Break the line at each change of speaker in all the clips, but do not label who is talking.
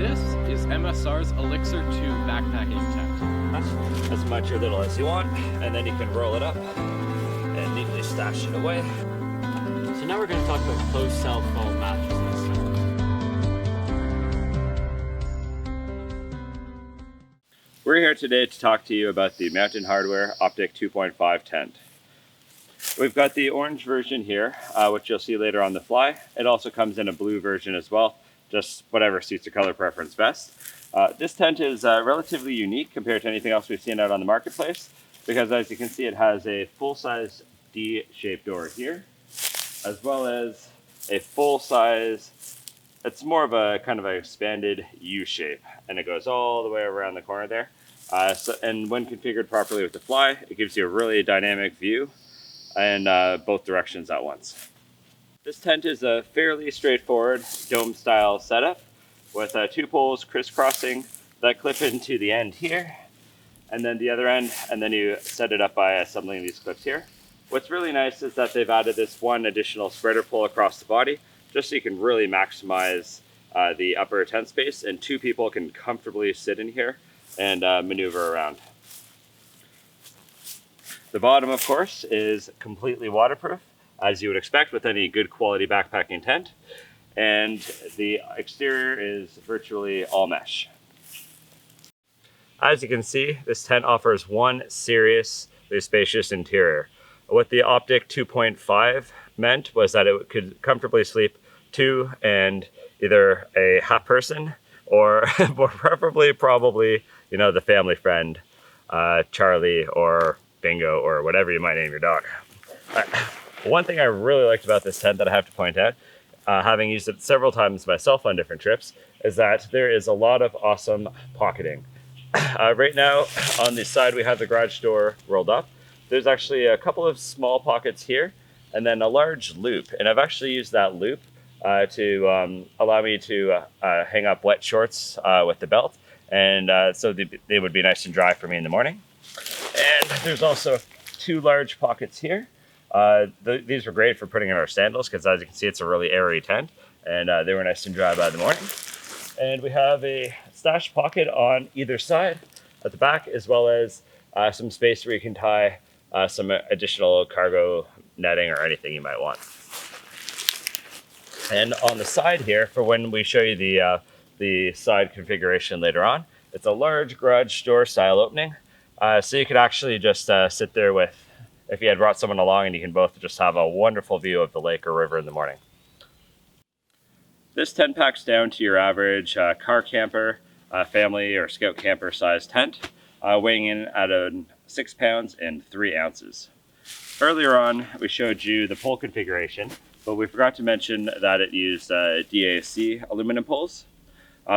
This is MSR's Elixir 2 backpacking tent.
As much or little as you want, and then you can roll it up and neatly stash it away.
So now we're going to talk about closed cell foam mattresses.
We're here today to talk to you about the Mountain Hardwear Optic 2.5 tent. We've got the orange version here, which you'll see later on the fly. It also comes in a blue version as well, just whatever suits your color preference best. This tent is relatively unique compared to anything else we've seen out on the marketplace, because as you can see, it has a full-size D-shaped door here, as well as a full-size, it's more of a kind of an expanded U shape, and it goes all the way around the corner there. And when configured properly with the fly, it gives you a really dynamic view in both directions at once. This tent is a fairly straightforward dome-style setup with two poles crisscrossing that clip into the end here, and then the other end, and then you set it up by assembling these clips here. What's really nice is that they've added this one additional spreader pole across the body, just so you can really maximize the upper tent space, and two people can comfortably sit in here and maneuver around. The bottom, of course, is completely waterproof, as you would expect with any good quality backpacking tent. And the exterior is virtually all mesh. As you can see, this tent offers one seriously spacious interior. What the Optic 2.5 meant was that it could comfortably sleep two and either a half person or more preferably probably, you know, the family friend, Charlie or Bingo or whatever you might name your dog. One thing I really liked about this tent that I have to point out, having used it several times myself on different trips, is that there is a lot of awesome pocketing. Right now on the side we have the garage door rolled up. There's actually a couple of small pockets here and then a large loop, and I've actually used that loop to allow me to hang up wet shorts with the belt, and so they would be nice and dry for me in the morning. And there's also two large pockets here. These were great for putting in our sandals, because as you can see, it's a really airy tent, and they were nice and dry by the morning. And we have a stash pocket on either side at the back, as well as some space where you can tie some additional cargo netting or anything you might want. And on the side here, for when we show you the side configuration later on, it's a large garage door style opening. So you could actually just sit there with, if you had brought someone along, and you can both just have a wonderful view of the lake or river in the morning. This tent packs down to your average car camper, family or scout camper size tent, weighing in at 6 pounds and 3 ounces. Earlier on, we showed you the pole configuration, but we forgot to mention that it used DAC aluminum poles.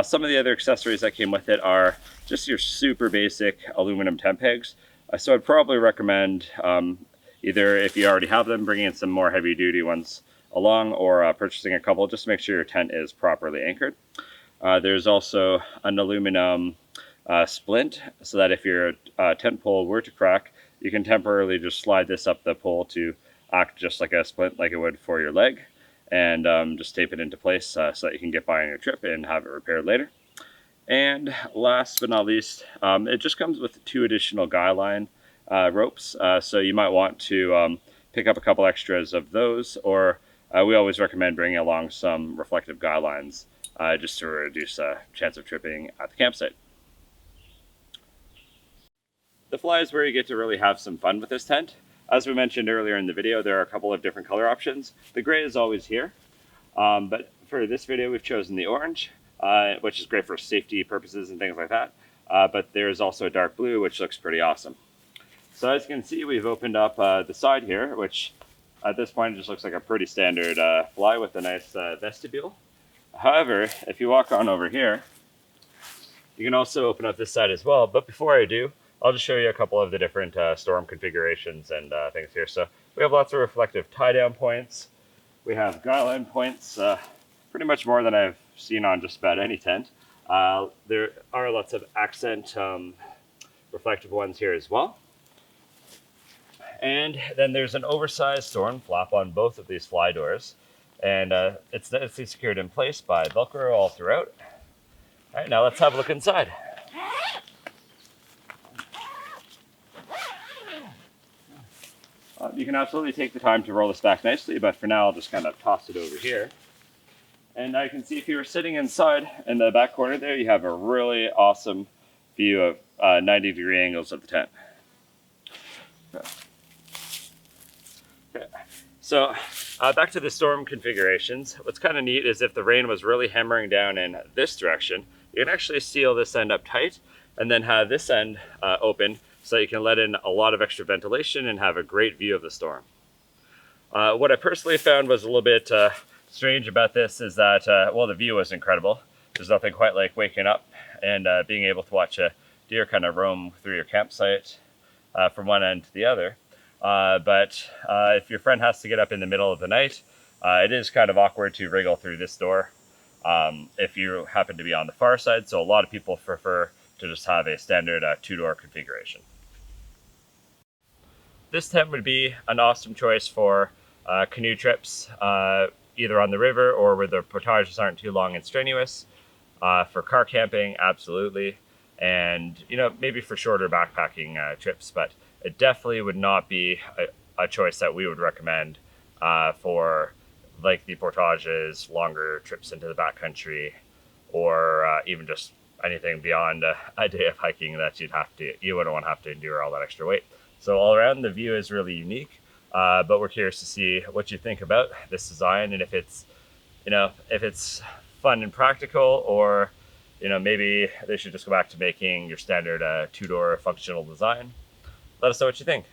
Some of the other accessories that came with it are just your super basic aluminum tent pegs. So I'd probably recommend either, if you already have them, bringing in some more heavy duty ones along, or purchasing a couple just to make sure your tent is properly anchored. There's also an aluminum splint, so that if your tent pole were to crack, you can temporarily just slide this up the pole to act just like a splint, like it would for your leg, and just tape it into place so that you can get by on your trip and have it repaired later. And last but not least, it just comes with 2 additional guy line ropes, so you might want to pick up a couple extras of those, or we always recommend bringing along some reflective guy lines just to reduce chance of tripping at the campsite. The fly is where you get to really have some fun with this tent. As we mentioned earlier in the video, there are a couple of different color options. The gray is always here, but for this video we've chosen the orange, which is great for safety purposes and things like that. But there's also a dark blue, which looks pretty awesome. So as you can see, we've opened up the side here, which at this point just looks like a pretty standard fly with a nice vestibule. However, if you walk on over here, you can also open up this side as well. But before I do, I'll just show you a couple of the different storm configurations and things here. So we have lots of reflective tie-down points. We have guy line points, pretty much more than I've seen on just about any tent. There are lots of accent reflective ones here as well. And then there's an oversized storm flap on both of these fly doors. And it's nicely secured in place by Velcro all throughout. right, now let's have a look inside. You can absolutely take the time to roll this back nicely, but for now I'll just kind of toss it over here. And now you can see if you were sitting inside in the back corner there, you have a really awesome view of 90-degree angles of the tent. Okay. So back to the storm configurations. What's kind of neat is if the rain was really hammering down in this direction, you can actually seal this end up tight and then have this end open so you can let in a lot of extra ventilation and have a great view of the storm. What I personally found was a little bit strange about this is that, well, the view was incredible. There's nothing quite like waking up and being able to watch a deer kind of roam through your campsite from one end to the other. But if your friend has to get up in the middle of the night, it is kind of awkward to wriggle through this door if you happen to be on the far side. So a lot of people prefer to just have a standard two-door configuration. This tent would be an awesome choice for canoe trips, either on the river or where the portages aren't too long and strenuous. For car camping, absolutely. And, you know, maybe for shorter backpacking trips, but it definitely would not be a choice that we would recommend for like the portages, longer trips into the backcountry, or even just anything beyond a day of hiking that you wouldn't want to have to endure all that extra weight. So all around, the view is really unique, but we're curious to see what you think about this design and if it's, you know, if it's fun and practical, or, you know, maybe they should just go back to making your standard two-door functional design. Let us know what you think.